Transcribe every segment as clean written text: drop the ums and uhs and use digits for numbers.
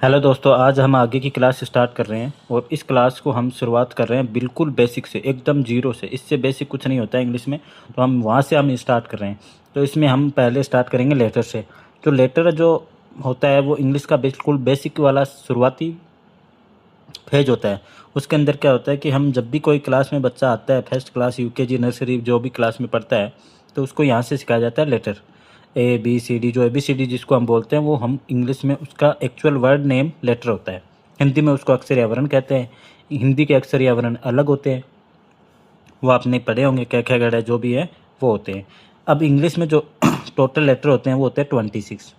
Hello दोस्तों, आज हम आगे की क्लास स्टार्ट कर रहे हैं और इस क्लास को हम शुरुआत कर रहे हैं बिल्कुल बेसिक से, एकदम जीरो से। इससे बेसिक कुछ नहीं होता है इंग्लिश में, तो हम वहाँ से हम स्टार्ट कर रहे हैं। तो इसमें हम पहले स्टार्ट करेंगे लेटर से। तो लेटर जो होता है वो इंग्लिश का बिल्कुल बेसिक वाला शुरुआती फेज होता है। उसके अंदर क्या होता है कि हम जब भी कोई क्लास में बच्चा आता है, फर्स्ट क्लास, यूकेजी, नर्सरी, जो भी क्लास में पढ़ता है, तो उसको यहाँ से सिखाया जाता है letter. A B C D, जो ए बी सी डी जिसको हम बोलते हैं, वो हम इंग्लिश में उसका एक्चुअल वर्ड नेम लेटर होता है। हिंदी में उसको अक्षर या वर्ण कहते हैं। हिंदी के अक्षर या वर्ण अलग होते हैं, वो आपने पढ़े होंगे, क्या क्या गढ़ है जो भी है वो होते हैं। अब इंग्लिश में जो टोटल लेटर होते हैं वो होते हैं 26।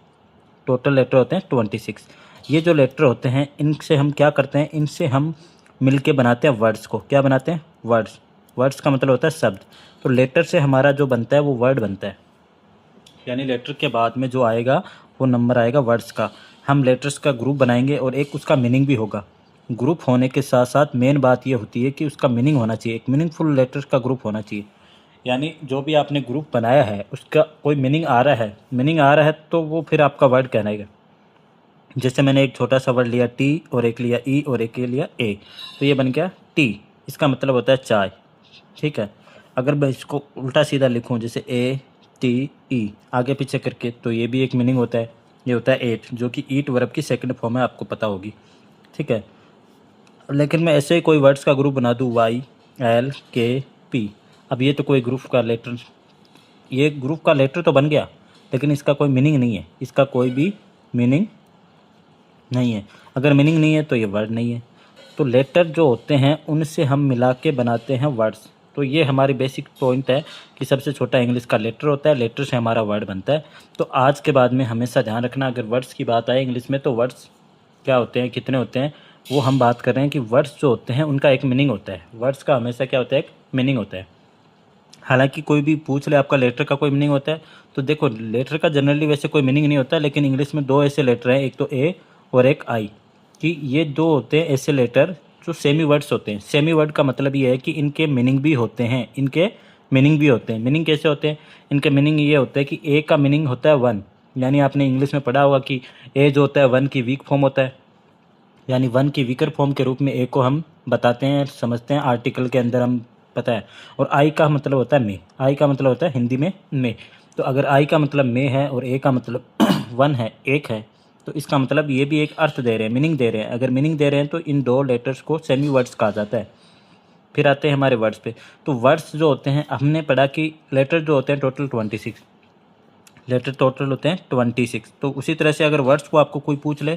टोटल लेटर होते हैं 26। ये जो लेटर होते हैं इनसे हम क्या करते हैं, इनसे हम मिल के बनाते हैं वर्ड्स को। क्या बनाते हैं? वर्ड्स। वर्ड्स का मतलब होता है शब्द। तो लेटर से हमारा जो बनता है वो वर्ड बनता है, यानी लेटर के बाद में जो आएगा वो नंबर आएगा वर्ड्स का। हम लेटर्स का ग्रुप बनाएंगे और एक उसका मीनिंग भी होगा। ग्रुप होने के साथ साथ मेन बात ये होती है कि उसका मीनिंग होना चाहिए, एक मीनिंगफुल लेटर्स का ग्रुप होना चाहिए। यानी जो भी आपने ग्रुप बनाया है उसका कोई मीनिंग आ रहा है, मीनिंग आ रहा है तो वो फिर आपका वर्ड कहलाएगा। जैसे मैंने एक छोटा सा वर्ड लिया टी, और एक लिया ई, और एक लिया ए, तो ये बन गया टी। इसका मतलब होता है चाय। ठीक है। अगर मैं इसको उल्टा सीधा लिखूं, जैसे ए टी ई आगे पीछे करके, तो ये भी एक मीनिंग होता है। ये होता है एट, जो कि ईट वर्ब की सेकंड फॉर्म है, आपको पता होगी। ठीक है। लेकिन मैं ऐसे ही कोई वर्ड्स का ग्रुप बना दूँ, वाई एल के पी। अब ये तो कोई ग्रुप का लेटर, ये ग्रुप का लेटर तो बन गया, लेकिन इसका कोई मीनिंग नहीं है, इसका कोई भी मीनिंग नहीं है। अगर मीनिंग नहीं है तो ये वर्ड नहीं है। तो लेटर जो होते हैं उनसे हम मिला के बनाते हैं वर्ड्स। तो ये हमारी बेसिक पॉइंट है कि सबसे छोटा इंग्लिश का लेटर होता है, लेटर से हमारा वर्ड बनता है। तो आज के बाद में हमेशा ध्यान रखना, अगर वर्ड्स की बात आए इंग्लिश में, तो वर्ड्स क्या होते हैं, कितने होते हैं, वो हम बात कर रहे हैं कि वर्ड्स जो होते हैं उनका एक मीनिंग होता है। वर्ड्स का हमेशा क्या होता है, एक मीनिंग होता है। हालांकि कोई भी पूछ ले आपका लेटर का कोई मीनिंग होता है, तो देखो लेटर का जनरली वैसे कोई मीनिंग नहीं होता, लेकिन इंग्लिश में दो ऐसे लेटर हैं, एक तो ए और एक आई, कि ये दो होते हैं ऐसे लेटर जो सेमी वर्ड्स होते हैं। सेमी वर्ड का मतलब ये है कि इनके मीनिंग भी होते हैं, इनके मीनिंग भी होते हैं। मीनिंग कैसे होते हैं? इनके मीनिंग ये होता है कि ए का मीनिंग होता है वन, यानी आपने इंग्लिश में पढ़ा होगा कि ए जो होता है वन की वीक फॉर्म होता है, यानी वन की वीकर फॉर्म के रूप में ए को हम बताते हैं, समझते हैं, आर्टिकल के अंदर हम पता है। और आई का मतलब होता है मे, आई का मतलब होता है हिंदी में मे। तो अगर आई का मतलब मे है और ए का मतलब वन है, एक है, तो इसका मतलब ये भी एक अर्थ दे रहे हैं, मीनिंग दे रहे हैं। अगर मीनिंग दे रहे हैं तो इन दो लेटर्स को सेमी वर्ड्स कहा जाता है। फिर आते हैं हमारे वर्ड्स पे। तो वर्ड्स जो होते हैं, हमने पढ़ा कि लेटर जो होते हैं टोटल 26, लेटर टोटल होते हैं 26। तो उसी तरह से अगर वर्ड्स को आपको कोई पूछ ले